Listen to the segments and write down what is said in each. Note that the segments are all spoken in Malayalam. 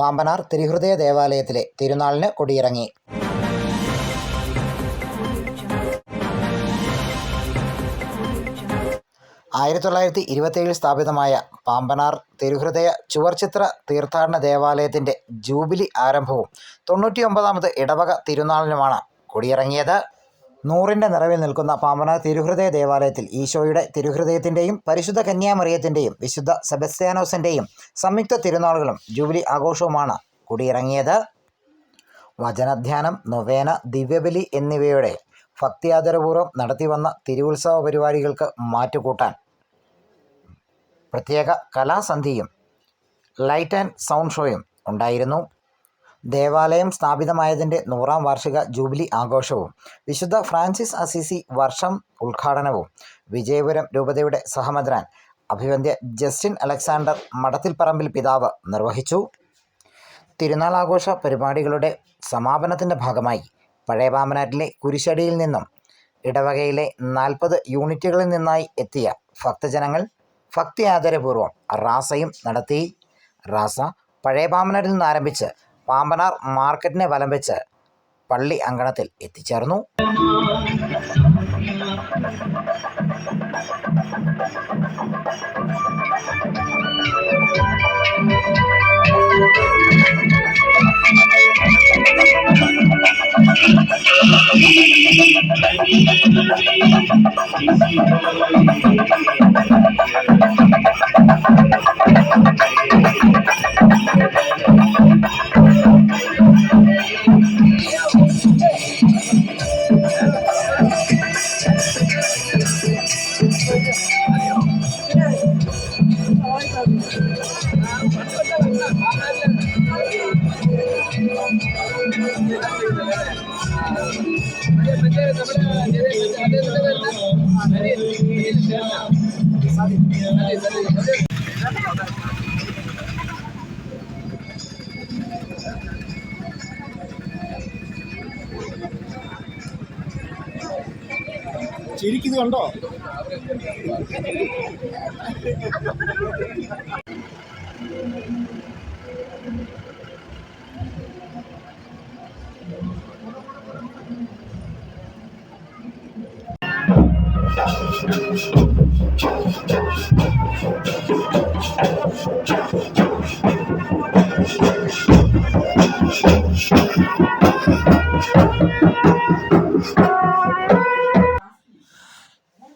പാമ്പനാർ തിരുഹൃദയ ദേവാലയത്തിലെ തിരുനാളിന് കൊടിയിറങ്ങി. സ്ഥാപിതമായ പാമ്പനാർ തിരുഹൃദയ ചുവർച്ചിത്ര തീർത്ഥാടന ദേവാലയത്തിൻ്റെ ജൂബിലി ആരംഭവും 99ാമത് ഇടവക തിരുനാളിനുമാണ് കൊടിയിറങ്ങിയത്. 100ൻ്റെ നിറവിൽ നിൽക്കുന്ന പാമ്പനാർ തിരുഹൃദയ ദേവാലയത്തിൽ ഈശോയുടെ തിരുഹൃദയത്തിൻ്റെയും പരിശുദ്ധ കന്യാമറിയത്തിൻ്റെയും വിശുദ്ധ സെബസ്ത്യാനോസിൻ്റെയും സംയുക്ത തിരുനാളുകളും ജൂബിലി ആഘോഷവുമാണ് കൊടിയിറങ്ങിയത്. വചനധ്യാനം, നൊവേന, ദിവ്യബലി എന്നിവയുടെ ഭക്തിയാദരപൂർവ്വം നടത്തിവന്ന തിരുവുത്സവ പരിപാടികൾക്ക് മാറ്റുകൂട്ടാൻ പ്രത്യേക കലാസന്ധ്യയും ലൈറ്റ് ആൻഡ് സൗണ്ട് ഷോയും ഉണ്ടായിരുന്നു. ദേവാലയം സ്ഥാപിതമായതിൻ്റെ 100ാം വാർഷിക ജൂബിലി ആഘോഷവും വിശുദ്ധ ഫ്രാൻസിസ് അസീസി വർഷം ഉദ്ഘാടനവും വിജയപുരം രൂപതയുടെ സഹമദ്രാൻ അഭിവന്ദ്യ ജസ്റ്റിൻ അലക്സാണ്ടർ മഠത്തിൽപ്പറമ്പിൽ പിതാവ് നിർവഹിച്ചു. തിരുനാൾ ആഘോഷ പരിപാടികളുടെ സമാപനത്തിൻ്റെ ഭാഗമായി പഴയ പാമ്പനാട്ടിലെ കുരിശടിയിൽ നിന്നും ഇടവകയിലെ 40 യൂണിറ്റുകളിൽ നിന്നായി എത്തിയ ഭക്തജനങ്ങൾ ഭക്തി ആദരപൂർവ്വം റാസയും നടത്തി. റാസ പഴയ പാമ്പനാട്ടിൽ നിന്ന് ആരംഭിച്ച് പാമ്പനാർ മാർക്കറ്റിനെ വലം വെച്ച് പള്ളി അങ്കണത്തിൽ എത്തിച്ചേർന്നു. ശരിക്കും ഇത് കണ്ടോ?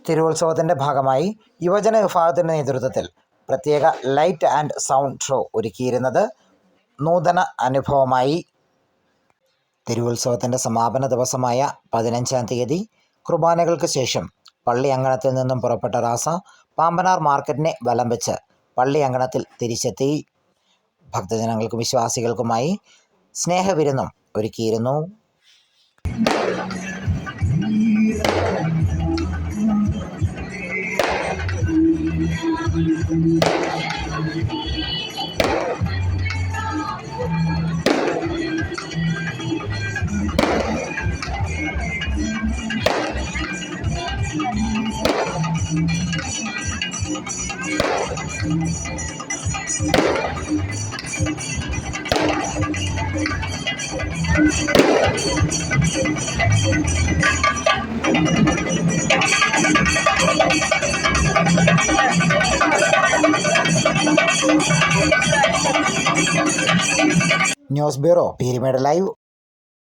തിരുവുത്സവത്തിൻ്റെ ഭാഗമായി യുവജന വിഭാഗത്തിൻ്റെ നേതൃത്വത്തിൽ പ്രത്യേക ലൈറ്റ് ആൻഡ് സൗണ്ട് ഷോ ഒരുക്കിയിരുന്നത് നൂതന അനുഭവമായി. തിരുവുത്സവത്തിൻ്റെ സമാപന ദിവസമായ 15ാം തീയതി കുർബാനകൾക്ക് ശേഷം പള്ളി അങ്കണത്തിൽ നിന്നും പുറപ്പെട്ട റാസ പാമ്പനാർ മാർക്കറ്റിനെ വലം വെച്ച് പള്ളി അങ്കണത്തിൽ തിരിച്ചെത്തി. ഭക്തജനങ്ങൾക്കും വിശ്വാസികൾക്കുമായി സ്നേഹവിരുന്നും ഒരുക്കിയിരുന്നു. News bureau Peermade live.